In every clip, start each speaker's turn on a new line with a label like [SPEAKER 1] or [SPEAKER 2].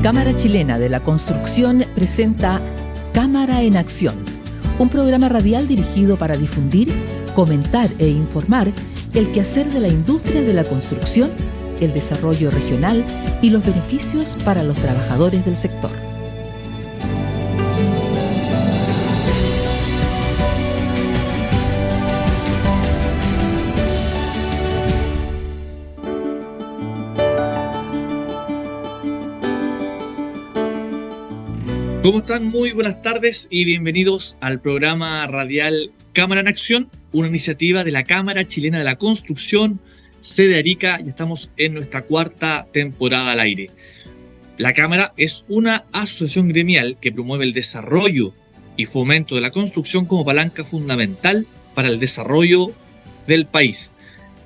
[SPEAKER 1] Cámara Chilena de la Construcción presenta Cámara en Acción, un programa radial dirigido para difundir, comentar e informar el quehacer de la industria de la construcción, el desarrollo regional y los beneficios para los trabajadores del sector.
[SPEAKER 2] ¿Cómo están? Muy buenas tardes y bienvenidos al programa radial Cámara en Acción, una iniciativa de la Cámara Chilena de la Construcción, sede Arica, y estamos en nuestra cuarta temporada al aire. La Cámara es una asociación gremial que promueve el desarrollo y fomento de la construcción como palanca fundamental para el desarrollo del país.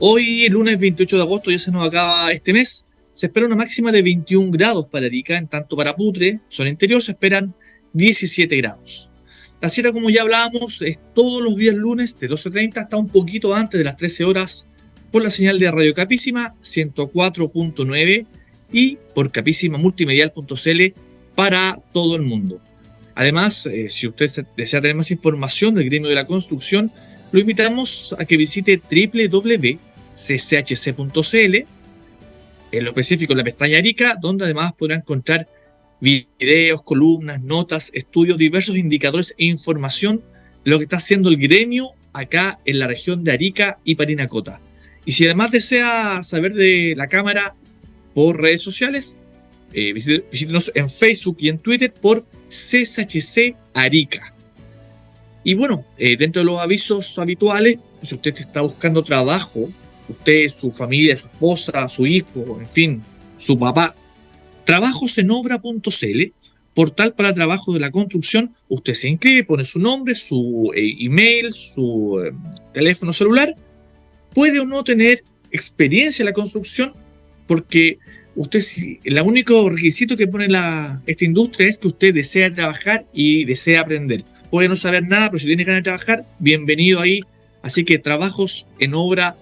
[SPEAKER 2] Hoy, el lunes 28 de agosto, ya se nos acaba este mes. Se espera una máxima de 21 grados para Arica, en tanto para Putre, zona interior, se esperan 17 grados. La cita, como ya hablábamos, es todos los días lunes de 12:30 hasta un poquito antes de las 13 horas por la señal de Radio Capísima 104.9 y por capísimamultimedial.cl para todo el mundo. Además, si usted desea tener más información del gremio de la construcción, lo invitamos a que visite www.cchc.cl, en lo específico en la pestaña Arica, donde además podrá encontrar videos, columnas, notas, estudios, diversos indicadores e información de lo que está haciendo el gremio acá en la región de Arica y Parinacota. Y si además desea saber de la Cámara por redes sociales, visítenos en Facebook y en Twitter por CSHC Arica. Y bueno, dentro de los avisos habituales, si usted está buscando trabajo, usted, su familia, su esposa, su hijo, en fin, su papá, trabajosenobra.cl, portal para trabajo de la construcción. Usted se inscribe, pone su nombre, su email, su teléfono celular. Puede o no tener experiencia en la construcción, porque usted, el único requisito que pone esta industria es que usted desea trabajar y desea aprender. Puede no saber nada, pero si tiene ganas de trabajar, bienvenido ahí. Así que trabajosenobra.cl.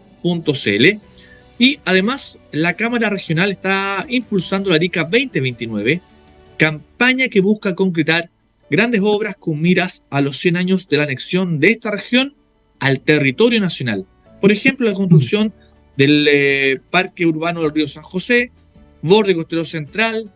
[SPEAKER 2] Y además, la Cámara Regional está impulsando la Arica 2029, campaña que busca concretar grandes obras con miras a los 100 años de la anexión de esta región al territorio nacional. Por ejemplo, la construcción del Parque Urbano del Río San José, borde costero central,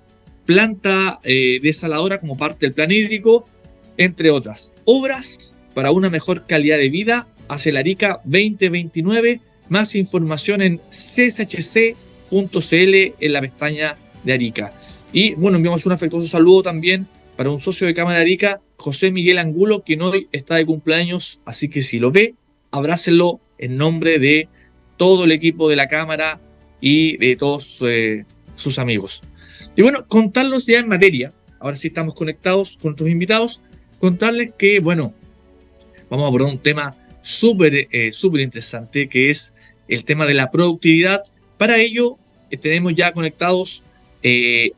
[SPEAKER 2] planta desaladora como parte del plan hídrico, entre otras obras para una mejor calidad de vida hacia la Arica 2029. Más información en cshc.cl en la pestaña de Arica. Y bueno, enviamos un afectuoso saludo también para un socio de Cámara de Arica, José Miguel Angulo, quien hoy está de cumpleaños, así que si lo ve, abrácelo en nombre de todo el equipo de la Cámara y de todos sus amigos. Y bueno, contarlos ya en materia, ahora sí estamos conectados con nuestros invitados, contarles que, bueno, vamos a abordar un tema súper interesante, que es el tema de la productividad. Para ello tenemos ya conectados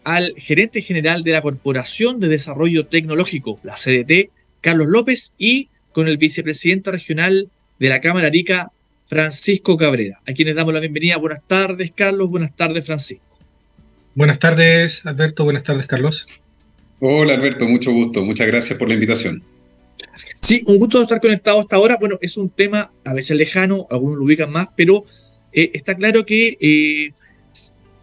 [SPEAKER 2] al gerente general de la Corporación de Desarrollo Tecnológico, la CDT, Carlos López, y con el vicepresidente regional de la Cámara Arica, Francisco Cabrera, a quienes damos la bienvenida. Buenas tardes, Carlos. Buenas tardes, Francisco.
[SPEAKER 3] Buenas tardes, Alberto. Buenas tardes, Carlos.
[SPEAKER 4] Hola, Alberto. Mucho gusto. Muchas gracias por la invitación.
[SPEAKER 2] Sí, un gusto estar conectado hasta ahora. Bueno, es un tema a veces lejano, algunos lo ubican más, pero está claro que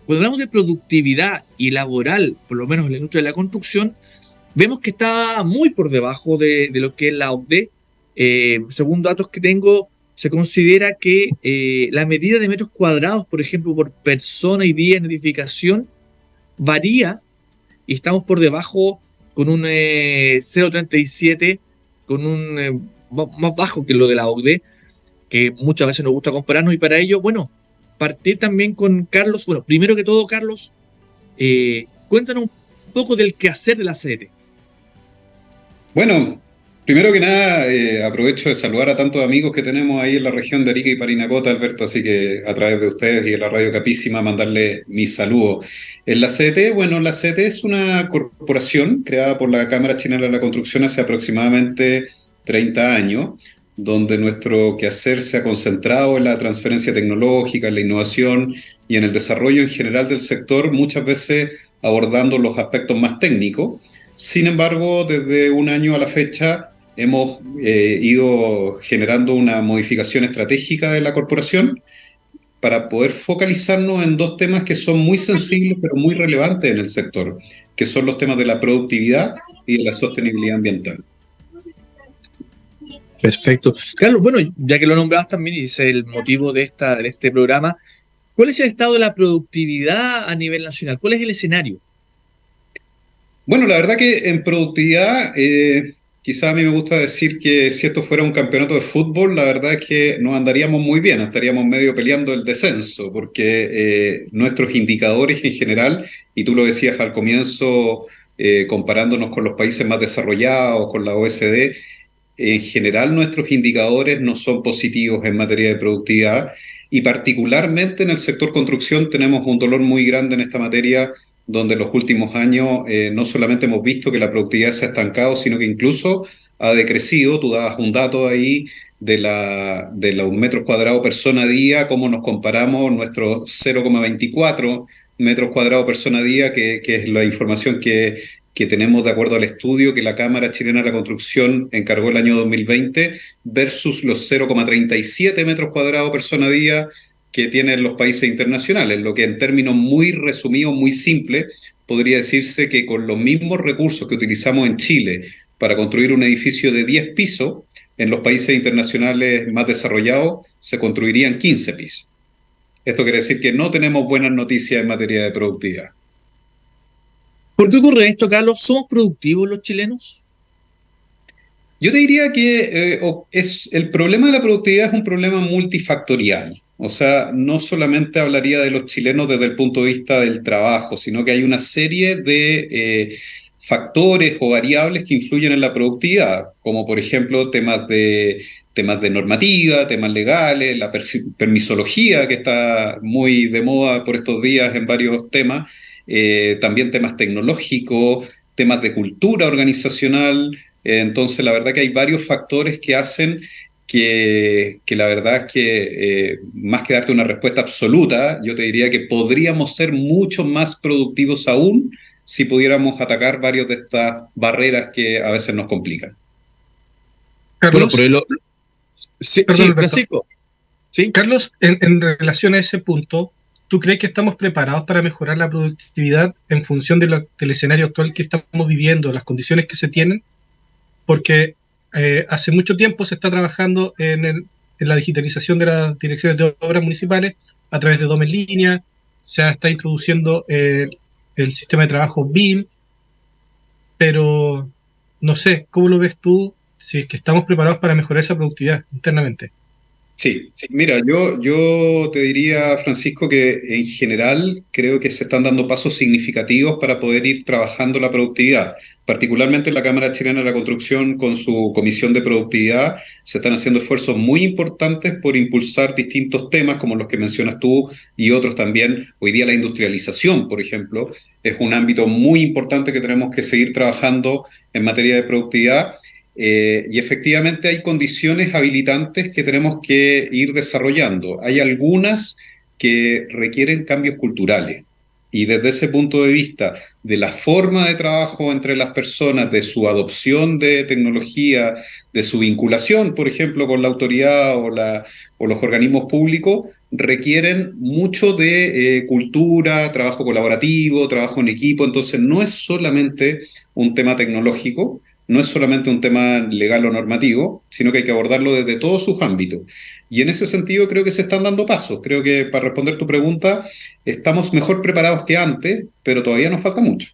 [SPEAKER 2] cuando hablamos de productividad y laboral, por lo menos en la industria de la construcción, vemos que está muy por debajo de lo que es la OCDE. Según datos que tengo, se considera que la medida de metros cuadrados, por ejemplo, por persona y día en edificación, varía y estamos por debajo con un 0,37, con un más bajo que lo de la OCDE, que muchas veces nos gusta compararnos. Y para ello, bueno, partir también con Carlos. Bueno, primero que todo, Carlos, cuéntanos un poco del quehacer de la CDT.
[SPEAKER 4] Bueno, primero que nada, aprovecho de saludar a tantos amigos que tenemos ahí en la región de Arica y Parinacota, Alberto, así que a través de ustedes y de la Radio Capísima mandarle mis saludos. En la CDT, bueno, la CDT es una corporación creada por la Cámara Chilena de la Construcción hace aproximadamente 30 años, donde nuestro quehacer se ha concentrado en la transferencia tecnológica, en la innovación y en el desarrollo en general del sector, muchas veces abordando los aspectos más técnicos. Sin embargo, desde un año a la fecha hemos ido generando una modificación estratégica de la corporación para poder focalizarnos en dos temas que son muy sensibles pero muy relevantes en el sector, que son los temas de la productividad y de la sostenibilidad ambiental.
[SPEAKER 2] Perfecto. Carlos, bueno, ya que lo nombrabas también y ese es el motivo de este programa, ¿cuál es el estado de la productividad a nivel nacional? ¿Cuál es el escenario?
[SPEAKER 4] Bueno, la verdad que en productividad, quizá a mí me gusta decir que si esto fuera un campeonato de fútbol, la verdad es que nos andaríamos muy bien, estaríamos medio peleando el descenso, porque nuestros indicadores en general, y tú lo decías al comienzo, comparándonos con los países más desarrollados, con la OECD, en general nuestros indicadores no son positivos en materia de productividad y particularmente en el sector construcción tenemos un dolor muy grande en esta materia donde en los últimos años no solamente hemos visto que la productividad se ha estancado, sino que incluso ha decrecido. Tú dabas un dato ahí de los metros cuadrados persona día, cómo nos comparamos nuestros 0,24 metros cuadrados persona día, que es la información que tenemos de acuerdo al estudio que la Cámara Chilena de la Construcción encargó el año 2020 versus los 0,37 metros cuadrados persona día que tienen los países internacionales, lo que en términos muy resumidos, muy simples, podría decirse que con los mismos recursos que utilizamos en Chile para construir un edificio de 10 pisos, en los países internacionales más desarrollados se construirían 15 pisos. Esto quiere decir que no tenemos buenas noticias en materia de productividad.
[SPEAKER 2] ¿Por qué ocurre esto, Carlos? ¿Somos productivos los chilenos?
[SPEAKER 4] Yo te diría que el problema de la productividad es un problema multifactorial. O sea, no solamente hablaría de los chilenos desde el punto de vista del trabajo, sino que hay una serie de factores o variables que influyen en la productividad, como por ejemplo temas de normativa, temas legales, la permisología que está muy de moda por estos días en varios temas, también temas tecnológicos, temas de cultura organizacional. Entonces, la verdad que hay varios factores que hacen que la verdad es que más que darte una respuesta absoluta, yo te diría que podríamos ser mucho más productivos aún si pudiéramos atacar varias de estas barreras que a veces nos complican.
[SPEAKER 2] Bueno,
[SPEAKER 3] Carlos,
[SPEAKER 2] sí,
[SPEAKER 3] perdón, Alberto.
[SPEAKER 2] Francisco. ¿Sí?
[SPEAKER 3] Carlos, en relación a ese punto, ¿tú crees que estamos preparados para mejorar la productividad en función del escenario actual que estamos viviendo, las condiciones que se tienen? Porque hace mucho tiempo se está trabajando en la digitalización de las direcciones de obras municipales a través de DOM en línea, se está introduciendo el sistema de trabajo BIM, pero no sé, ¿cómo lo ves tú si es que estamos preparados para mejorar esa productividad internamente?
[SPEAKER 4] Sí, mira, yo te diría, Francisco, que en general creo que se están dando pasos significativos para poder ir trabajando la productividad. Particularmente en la Cámara Chilena de la Construcción, con su Comisión de Productividad, se están haciendo esfuerzos muy importantes por impulsar distintos temas, como los que mencionas tú y otros también. Hoy día la industrialización, por ejemplo, es un ámbito muy importante que tenemos que seguir trabajando en materia de productividad. Y efectivamente hay condiciones habilitantes que tenemos que ir desarrollando. Hay algunas que requieren cambios culturales. Y desde ese punto de vista, de la forma de trabajo entre las personas, de su adopción de tecnología, de su vinculación, por ejemplo, con la autoridad o los organismos públicos, requieren mucho de cultura, trabajo colaborativo, trabajo en equipo. Entonces, no es solamente un tema tecnológico, no es solamente un tema legal o normativo, sino que hay que abordarlo desde todos sus ámbitos. Y en ese sentido creo que se están dando pasos. Creo que para responder tu pregunta, estamos mejor preparados que antes, pero todavía nos falta mucho.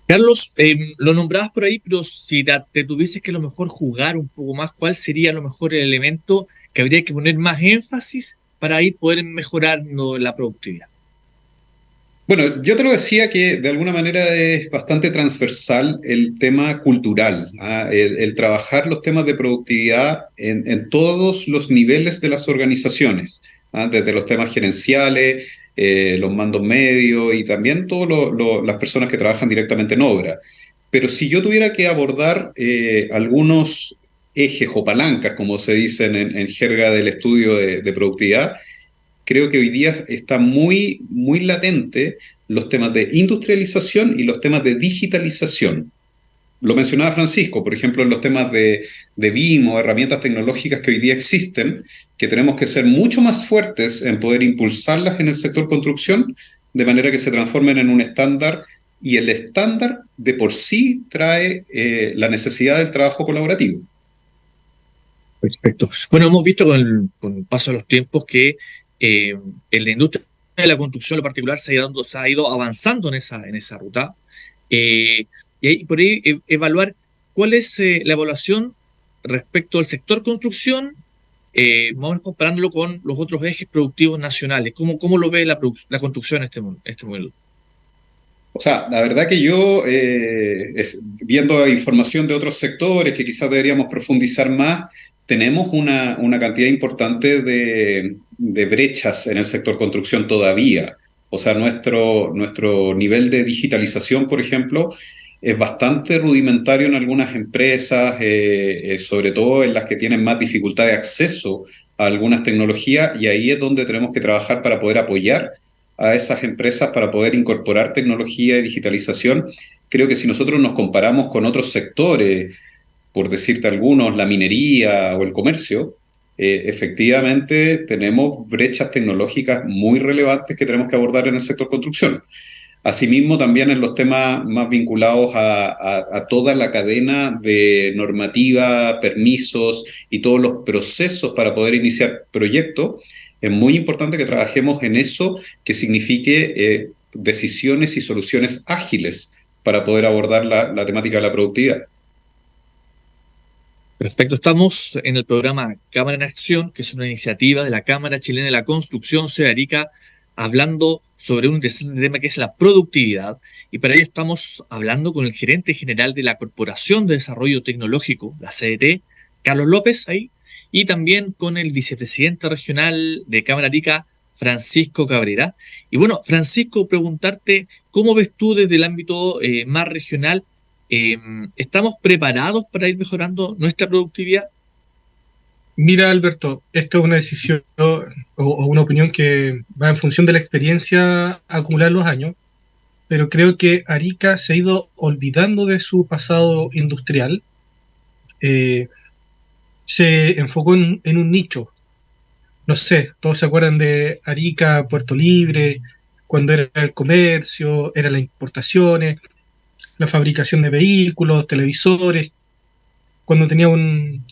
[SPEAKER 2] Carlos, lo nombrabas por ahí, pero si te tuvieses que a lo mejor jugar un poco más, ¿cuál sería a lo mejor el elemento que habría que poner más énfasis para ir poder mejorando la productividad?
[SPEAKER 4] Bueno, yo te lo decía que de alguna manera es bastante transversal el tema cultural, el trabajar los temas de productividad en todos los niveles de las organizaciones, desde los temas gerenciales, los mandos medios y también todas las personas que trabajan directamente en obra. Pero si yo tuviera que abordar algunos ejes o palancas, como se dicen en jerga del estudio de productividad, creo que hoy día está muy, muy latente los temas de industrialización y los temas de digitalización. Lo mencionaba Francisco, por ejemplo, en los temas de BIM o herramientas tecnológicas que hoy día existen, que tenemos que ser mucho más fuertes en poder impulsarlas en el sector construcción, de manera que se transformen en un estándar, y el estándar de por sí trae la necesidad del trabajo colaborativo.
[SPEAKER 2] Perfecto. Bueno, hemos visto con el paso de los tiempos que en la industria de la construcción en lo particular se ha ido avanzando en esa ruta. Y ahí, por ahí evaluar cuál es la evaluación respecto al sector construcción, vamos comparándolo con los otros ejes productivos nacionales. ¿Cómo lo ve la construcción en este momento?
[SPEAKER 4] O sea, la verdad que yo, viendo información de otros sectores que quizás deberíamos profundizar más, tenemos una cantidad importante de brechas en el sector construcción todavía. O sea, nuestro nivel de digitalización, por ejemplo, es bastante rudimentario en algunas empresas, sobre todo en las que tienen más dificultad de acceso a algunas tecnologías, y ahí es donde tenemos que trabajar para poder apoyar a esas empresas para poder incorporar tecnología y digitalización. Creo que si nosotros nos comparamos con otros sectores, por decirte algunos, la minería o el comercio, efectivamente tenemos brechas tecnológicas muy relevantes que tenemos que abordar en el sector construcción. Asimismo, también en los temas más vinculados a toda la cadena de normativa, permisos y todos los procesos para poder iniciar proyectos, es muy importante que trabajemos en eso, que signifique decisiones y soluciones ágiles para poder abordar la temática de la productividad.
[SPEAKER 2] Perfecto, estamos en el programa Cámara en Acción, que es una iniciativa de la Cámara Chilena de la Construcción, CEDARICA, hablando sobre un interesante tema que es la productividad. Y para ello estamos hablando con el gerente general de la Corporación de Desarrollo Tecnológico, la CDT, Carlos López, ahí, y también con el vicepresidente regional de Cámara Arica, Francisco Cabrera. Y bueno, Francisco, preguntarte, ¿cómo ves tú desde el ámbito más regional? ¿Estamos preparados para ir mejorando nuestra productividad?
[SPEAKER 3] Mira, Alberto, esto es una decisión o una opinión que va en función de la experiencia a acumular los años, pero creo que Arica se ha ido olvidando de su pasado industrial. Se enfocó en un nicho. No sé, todos se acuerdan de Arica, Puerto Libre, cuando era el comercio, eran las importaciones, la fabricación de vehículos, televisores, cuando tenía un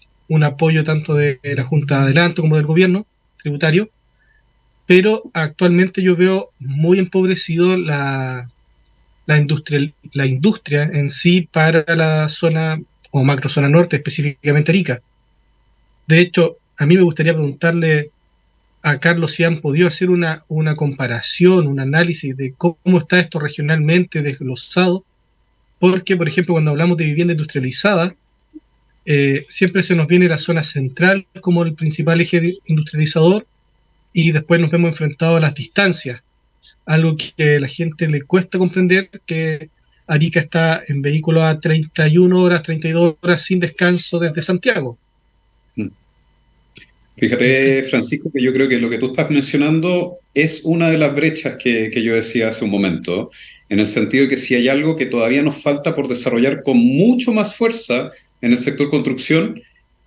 [SPEAKER 3] apoyo tanto de la Junta de Adelanto como del gobierno tributario, pero actualmente yo veo muy empobrecido la industria en sí para la zona o macrozona norte, específicamente Arica. De hecho, a mí me gustaría preguntarle a Carlos si han podido hacer una comparación, un análisis de cómo está esto regionalmente desglosado, porque, por ejemplo, cuando hablamos de vivienda industrializada, siempre se nos viene la zona central como el principal eje industrializador, y después nos vemos enfrentados a las distancias, algo que a la gente le cuesta comprender, que Arica está en vehículo a 31 horas, 32 horas sin descanso desde Santiago.
[SPEAKER 4] Fíjate, Francisco, que yo creo que lo que tú estás mencionando es una de las brechas que yo decía hace un momento, en el sentido de que si hay algo que todavía nos falta por desarrollar con mucho más fuerza en el sector construcción,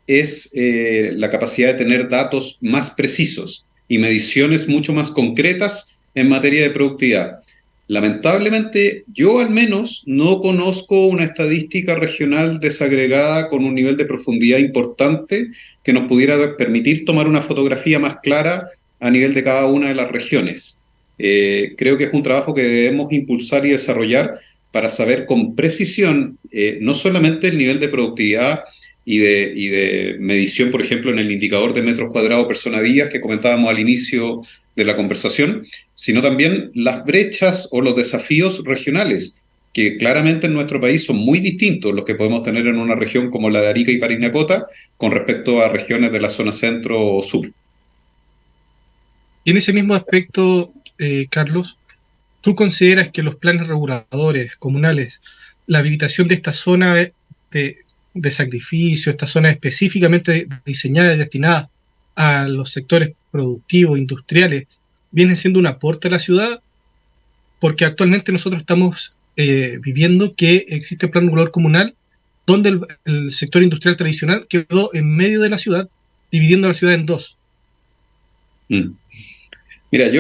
[SPEAKER 4] es la capacidad de tener datos más precisos y mediciones mucho más concretas en materia de productividad. Lamentablemente, yo al menos no conozco una estadística regional desagregada con un nivel de profundidad importante que nos pudiera permitir tomar una fotografía más clara a nivel de cada una de las regiones. Creo que es un trabajo que debemos impulsar y desarrollar para saber con precisión no solamente el nivel de productividad y de medición, por ejemplo, en el indicador de metros cuadrados persona día que comentábamos al inicio de la conversación, sino también las brechas o los desafíos regionales, que claramente en nuestro país son muy distintos los que podemos tener en una región como la de Arica y Parinacota con respecto a regiones de la zona centro o sur.
[SPEAKER 3] Y en ese mismo aspecto, Carlos, ¿tú consideras que los planes reguladores comunales, la habilitación de esta zona de sacrificio, esta zona específicamente diseñada y destinada a los sectores productivos, industriales, vienen siendo un aporte a la ciudad, porque actualmente nosotros estamos viviendo que existe el plan regulador comunal, donde el sector industrial tradicional quedó en medio de la ciudad, dividiendo la ciudad en dos.
[SPEAKER 4] Mm. Mira,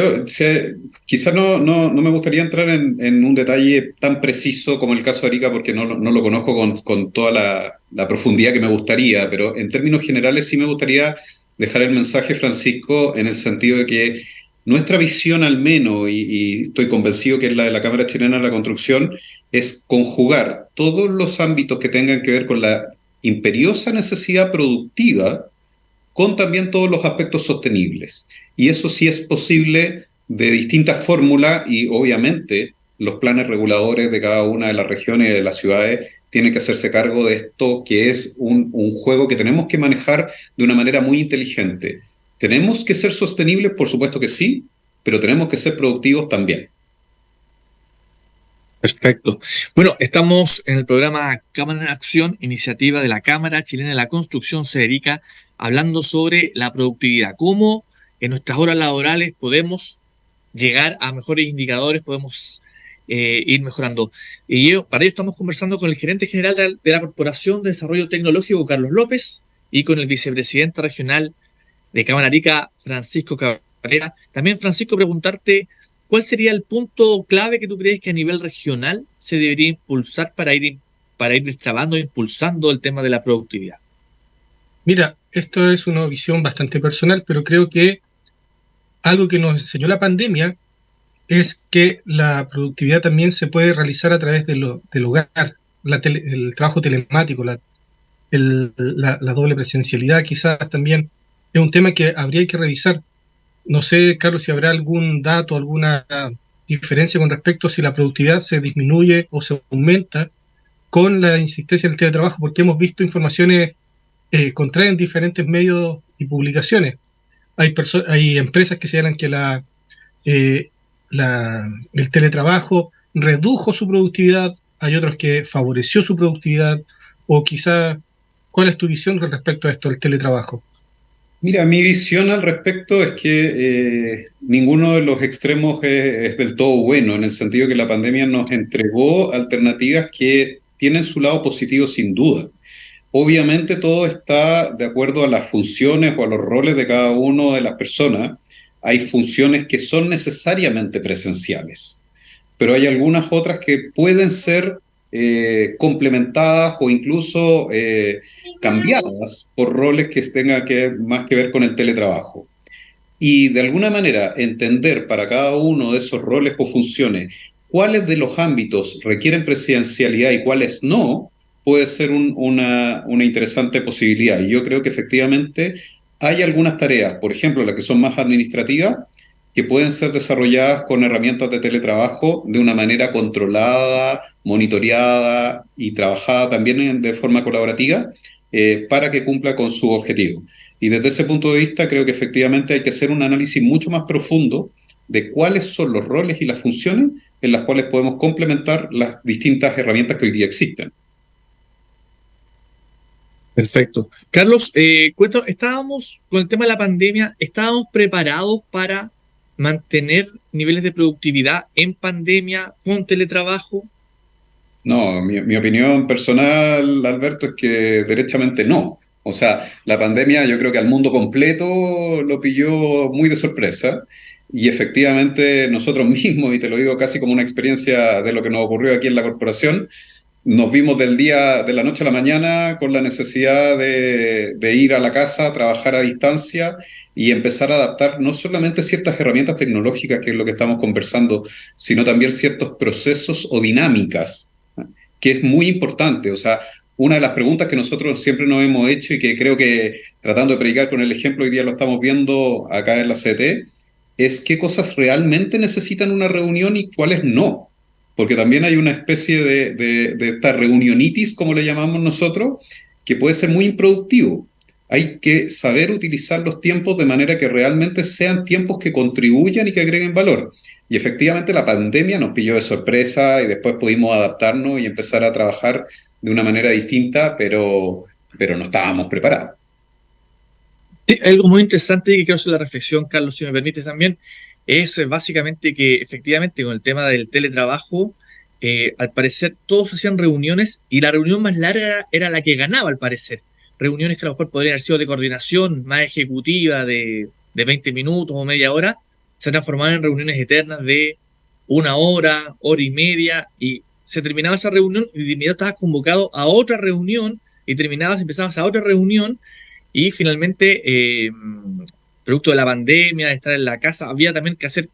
[SPEAKER 4] quizás no me gustaría entrar en un detalle tan preciso como el caso de Arica, porque no lo conozco con toda la profundidad que me gustaría, pero en términos generales sí me gustaría dejar el mensaje, Francisco, en el sentido de que nuestra visión al menos, y estoy convencido que es la de la Cámara Chilena de la Construcción, es conjugar todos los ámbitos que tengan que ver con la imperiosa necesidad productiva con también todos los aspectos sostenibles. Y eso sí es posible de distintas fórmulas y obviamente los planes reguladores de cada una de las regiones y de las ciudades tienen que hacerse cargo de esto, que es un juego que tenemos que manejar de una manera muy inteligente. ¿Tenemos que ser sostenibles? Por supuesto que sí, pero tenemos que ser productivos también.
[SPEAKER 2] Perfecto. Bueno, estamos en el programa Cámara en Acción, iniciativa de la Cámara Chilena de la Construcción, se dedica hablando sobre la productividad, cómo en nuestras horas laborales podemos llegar a mejores indicadores, podemos ir mejorando. Para ello estamos conversando con el gerente general de la Corporación de Desarrollo Tecnológico, Carlos López, y con el vicepresidente regional de Cámara Arica, Francisco Cabrera. También, Francisco, preguntarte, ¿cuál sería el punto clave que tú crees que a nivel regional se debería impulsar para ir destrabando, impulsando el tema de la productividad?
[SPEAKER 3] Mira, esto es una visión bastante personal, pero creo que algo que nos enseñó la pandemia es que la productividad también se puede realizar a través del hogar, el trabajo telemático, la doble presencialidad quizás también es un tema que habría que revisar. No sé, Carlos, si habrá algún dato, alguna diferencia con respecto a si la productividad se disminuye o se aumenta con la insistencia del teletrabajo, porque hemos visto informaciones contrarias en diferentes medios y publicaciones. Hay empresas que señalan que el teletrabajo redujo su productividad, hay otros que favoreció su productividad, o quizá, ¿cuál es tu visión con respecto a esto, el teletrabajo?
[SPEAKER 4] Mira, mi visión al respecto es que ninguno de los extremos es del todo bueno, en el sentido que la pandemia nos entregó alternativas que tienen su lado positivo sin duda. Obviamente todo está de acuerdo a las funciones o a los roles de cada una de las personas. Hay funciones que son necesariamente presenciales, pero hay algunas otras que pueden ser complementadas o incluso cambiadas por roles que tengan más que ver con el teletrabajo. Y de alguna manera entender para cada uno de esos roles o funciones cuáles de los ámbitos requieren presencialidad y cuáles no, puede ser una interesante posibilidad. Y yo creo que efectivamente hay algunas tareas, por ejemplo, las que son más administrativas, que pueden ser desarrolladas con herramientas de teletrabajo de una manera controlada, monitoreada y trabajada también de forma colaborativa para que cumpla con su objetivo. Y desde ese punto de vista creo que efectivamente hay que hacer un análisis mucho más profundo de cuáles son los roles y las funciones en las cuales podemos complementar las distintas herramientas que hoy día existen.
[SPEAKER 2] Perfecto. Carlos, estábamos con el tema de la pandemia, ¿estábamos preparados para mantener niveles de productividad en pandemia con teletrabajo?
[SPEAKER 4] No, mi opinión personal, Alberto, es que derechamente no. O sea, la pandemia yo creo que al mundo completo lo pilló muy de sorpresa y efectivamente nosotros mismos, y te lo digo casi como una experiencia de lo que nos ocurrió aquí en la corporación, nos vimos de la noche a la mañana con la necesidad de ir a la casa, trabajar a distancia y empezar a adaptar no solamente ciertas herramientas tecnológicas, que es lo que estamos conversando, sino también ciertos procesos o dinámicas, que es muy importante. O sea, una de las preguntas que nosotros siempre nos hemos hecho y que creo que tratando de predicar con el ejemplo, hoy día lo estamos viendo acá en la CT, es qué cosas realmente necesitan una reunión y cuáles no. Porque también hay una especie de esta reunionitis, como le llamamos nosotros, que puede ser muy improductivo. Hay que saber utilizar los tiempos de manera que realmente sean tiempos que contribuyan y que agreguen valor. Y efectivamente la pandemia nos pilló de sorpresa y después pudimos adaptarnos y empezar a trabajar de una manera distinta, pero no estábamos preparados.
[SPEAKER 2] Sí, algo muy interesante y que quiero hacer la reflexión, Carlos, si me permites también, es básicamente que efectivamente con el tema del teletrabajo, al parecer todos hacían reuniones y la reunión más larga era la que ganaba, al parecer. Reuniones que a lo mejor podrían haber sido de coordinación más ejecutiva de 20 minutos o media hora, se transformaban en reuniones eternas de una hora, hora y media, y se terminaba esa reunión y de inmediato estabas convocado a otra reunión y terminabas, empezabas a otra reunión y finalmente, producto de la pandemia, de estar en la casa, había también que hacer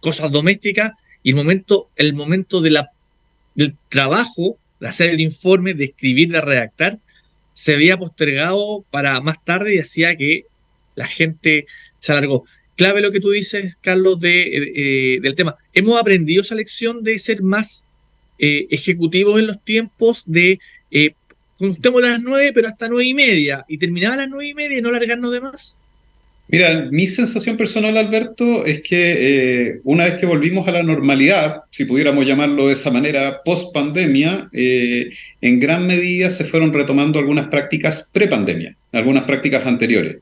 [SPEAKER 2] cosas domésticas y el momento del trabajo, de hacer el informe, de escribir, de redactar, se había postergado para más tarde y hacía que la gente se alargó. Clave lo que tú dices, Carlos, del tema. Hemos aprendido esa lección de ser más ejecutivos en los tiempos, de contemos las 9, pero hasta 9:30, y terminaba a las 9:30 y no largarnos de más.
[SPEAKER 4] Mira, mi sensación personal, Alberto, es que una vez que volvimos a la normalidad, si pudiéramos llamarlo de esa manera, post pandemia, en gran medida se fueron retomando algunas prácticas pre-pandemia, algunas prácticas anteriores.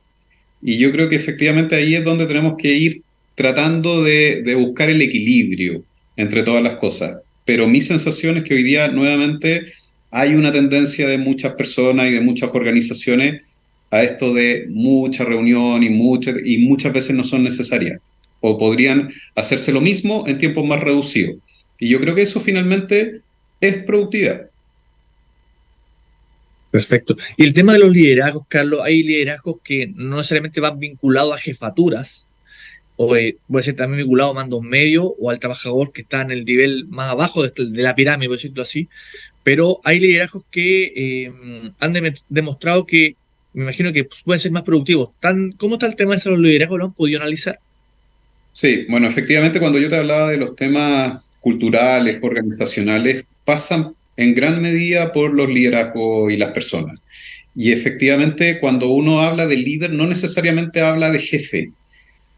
[SPEAKER 4] Y yo creo que efectivamente ahí es donde tenemos que ir tratando de buscar el equilibrio entre todas las cosas. Pero mi sensación es que hoy día nuevamente hay una tendencia de muchas personas y de muchas organizaciones a esto de mucha reunión y muchas veces no son necesarias. O podrían hacerse lo mismo en tiempos más reducidos. Y yo creo que eso finalmente es productividad.
[SPEAKER 2] Perfecto. Y el tema de los liderazgos, Carlos, hay liderazgos que no necesariamente van vinculados a jefaturas, o puede ser también vinculado a mandos medios o al trabajador que está en el nivel más abajo de la pirámide, por decirlo así. Pero hay liderazgos que han demostrado que, me imagino que pueden ser más productivos. ¿Cómo está el tema de los liderazgos? ¿Lo han podido analizar?
[SPEAKER 4] Sí, bueno, efectivamente cuando yo te hablaba de los temas culturales, organizacionales, pasan en gran medida por los liderazgos y las personas. Y efectivamente cuando uno habla de líder no necesariamente habla de jefe.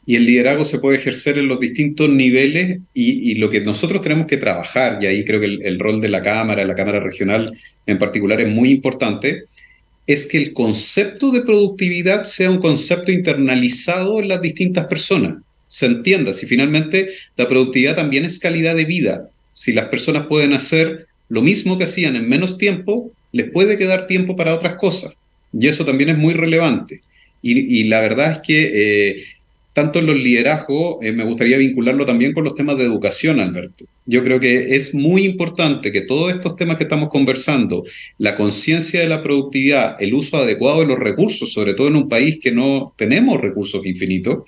[SPEAKER 4] Y el liderazgo se puede ejercer en los distintos niveles y lo que nosotros tenemos que trabajar, y ahí creo que el rol de la Cámara Regional en particular es muy importante, es que el concepto de productividad sea un concepto internalizado en las distintas personas. Se entienda, si finalmente la productividad también es calidad de vida. Si las personas pueden hacer lo mismo que hacían en menos tiempo, les puede quedar tiempo para otras cosas. Y eso también es muy relevante. Y la verdad es que tanto en los liderazgos, me gustaría vincularlo también con los temas de educación, Alberto. Yo creo que es muy importante que todos estos temas que estamos conversando, la conciencia de la productividad, el uso adecuado de los recursos, sobre todo en un país que no tenemos recursos infinitos,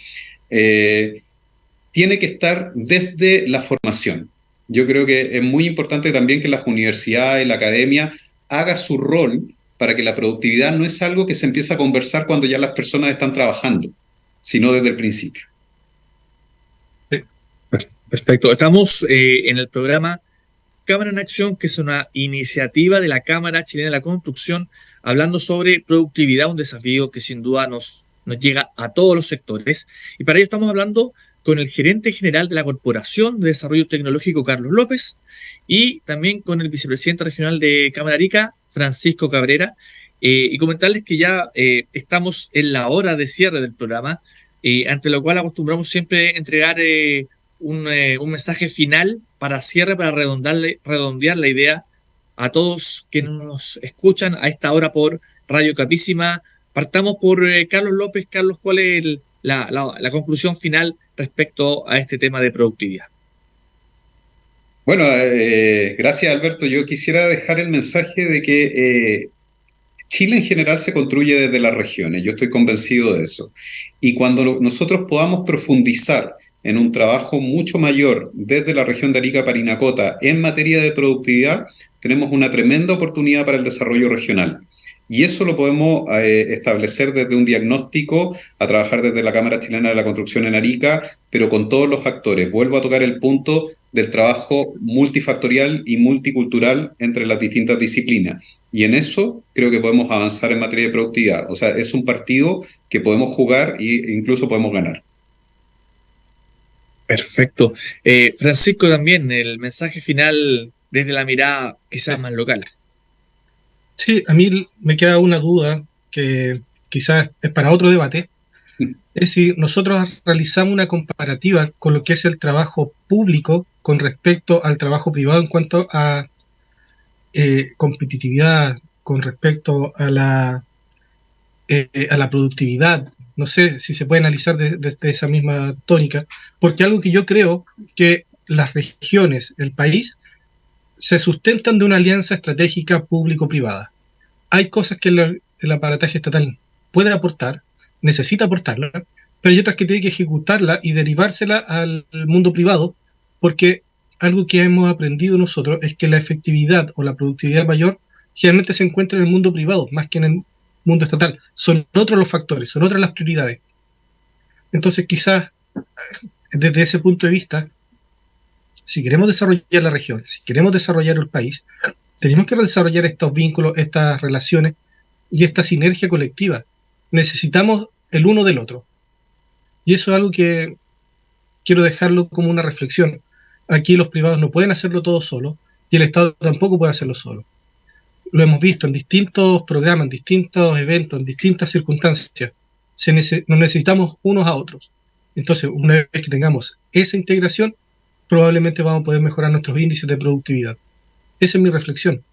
[SPEAKER 4] eh, tiene que estar desde la formación. Yo creo que es muy importante también que las universidades, la academia, haga su rol para que la productividad no es algo que se empieza a conversar cuando ya las personas están trabajando, sino desde el principio.
[SPEAKER 2] Perfecto. Estamos en el programa Cámara en Acción, que es una iniciativa de la Cámara Chilena de la Construcción, hablando sobre productividad, un desafío que sin duda nos llega a todos los sectores. Y para ello estamos hablando con el gerente general de la Corporación de Desarrollo Tecnológico, Carlos López, y también con el vicepresidente regional de Cámara Arica, Francisco Cabrera, y comentarles que ya estamos en la hora de cierre del programa, ante lo cual acostumbramos siempre entregar un mensaje final para cierre, para redondear la idea a todos que nos escuchan a esta hora por Radio Capísima. Partamos por Carlos López. Carlos, ¿cuál es la conclusión final respecto a este tema de productividad?
[SPEAKER 4] Bueno, gracias Alberto. Yo quisiera dejar el mensaje de que Chile en general se construye desde las regiones, yo estoy convencido de eso. Y cuando nosotros podamos profundizar en un trabajo mucho mayor desde la región de Arica Parinacota en materia de productividad, tenemos una tremenda oportunidad para el desarrollo regional. Y eso lo podemos establecer desde un diagnóstico, a trabajar desde la Cámara Chilena de la Construcción en Arica, pero con todos los actores. Vuelvo a tocar el punto del trabajo multifactorial y multicultural entre las distintas disciplinas. Y en eso creo que podemos avanzar en materia de productividad. O sea, es un partido que podemos jugar e incluso podemos ganar.
[SPEAKER 2] Perfecto. Francisco, también el mensaje final desde la mirada quizás más local.
[SPEAKER 3] Sí, a mí me queda una duda que quizás es para otro debate, Es decir, nosotros realizamos una comparativa con lo que es el trabajo público con respecto al trabajo privado en cuanto a competitividad, con respecto a la productividad. No sé si se puede analizar desde esa misma tónica, porque algo que yo creo que las regiones, el país, se sustentan de una alianza estratégica público-privada. Hay cosas que el aparataje estatal puede aportar, necesita aportarla, pero hay otras que tiene que ejecutarla y derivársela al mundo privado, porque algo que hemos aprendido nosotros es que la efectividad o la productividad mayor generalmente se encuentra en el mundo privado, más que en el mundo estatal. Son otros los factores, son otras las prioridades. Entonces, quizás, desde ese punto de vista, si queremos desarrollar la región, si queremos desarrollar el país, tenemos que desarrollar estos vínculos, estas relaciones y esta sinergia colectiva. Necesitamos el uno del otro. Y eso es algo que quiero dejarlo como una reflexión. Aquí los privados no pueden hacerlo todo solo y el Estado tampoco puede hacerlo solo. Lo hemos visto en distintos programas, en distintos eventos, en distintas circunstancias. Nos necesitamos unos a otros. Entonces, una vez que tengamos esa integración, probablemente vamos a poder mejorar nuestros índices de productividad. Esa es mi reflexión.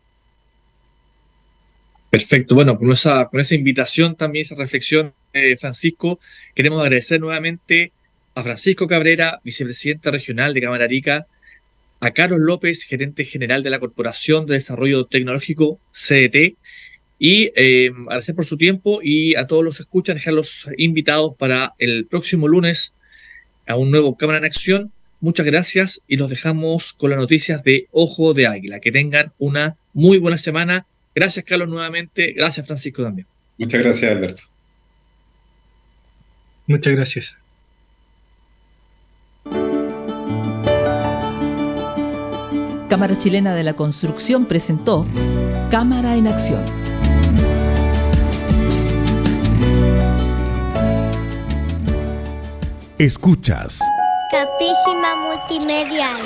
[SPEAKER 2] Perfecto. Bueno, con esa invitación también, esa reflexión, Francisco, queremos agradecer nuevamente a Francisco Cabrera, vicepresidente regional de Cámara Arica, a Carlos López, gerente general de la Corporación de Desarrollo Tecnológico, CDT, y agradecer por su tiempo, y a todos los que escuchan, dejarlos invitados para el próximo lunes a un nuevo Cámara en Acción. Muchas gracias y los dejamos con las noticias de Ojo de Águila. Que tengan una muy buena semana. Gracias, Carlos, nuevamente. Gracias, Francisco, también.
[SPEAKER 4] Muchas gracias, Alberto.
[SPEAKER 3] Muchas gracias.
[SPEAKER 1] Cámara Chilena de la Construcción presentó Cámara en Acción.
[SPEAKER 5] Escuchas
[SPEAKER 6] Capísima Multimedial.